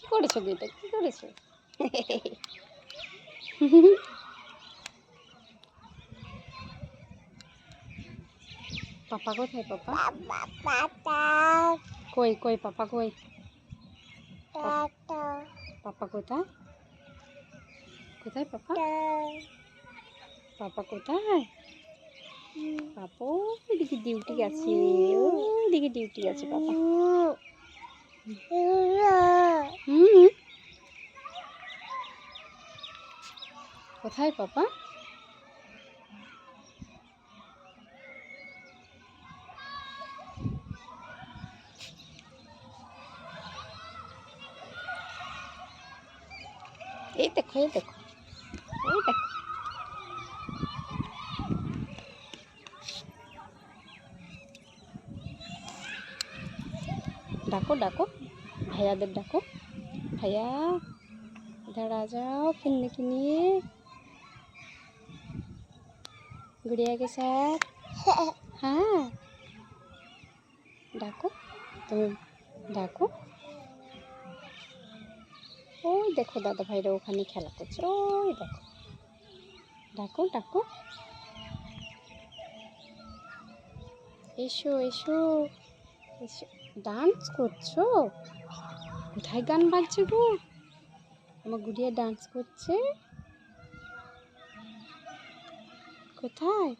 কি করেছো এটা, কি করেছো? পাপা কোথায়? পাপা কই কই? পাপা কই? পাপা কোথায়? কোথায় পাপা? পাপা কোথায়? পাপা ওইদিকে ডিউটি গেছে, ওইদিকে ডিউটি গেছে পাপা। কোথায় পাপা? এই দেখো, এই দেখো, এই দেখো। ডাকো ডাকো, ভাইয়াদের ডাকো। ভাইয়া इधर आ जाओ खेलने के लिए गुड़िया के साथ। हाँ डाको, তুমি ডাকো। ওই দেখো দাদা ভাইরা ওখানে খেলা করছে, ওই দেখো। ডাকো ডাকো, এসো এসো এসো। ডান্স করছো? কোথায় গান বাজছে গো? আমার গুড়িয়া ডান্স করছে কোথায়?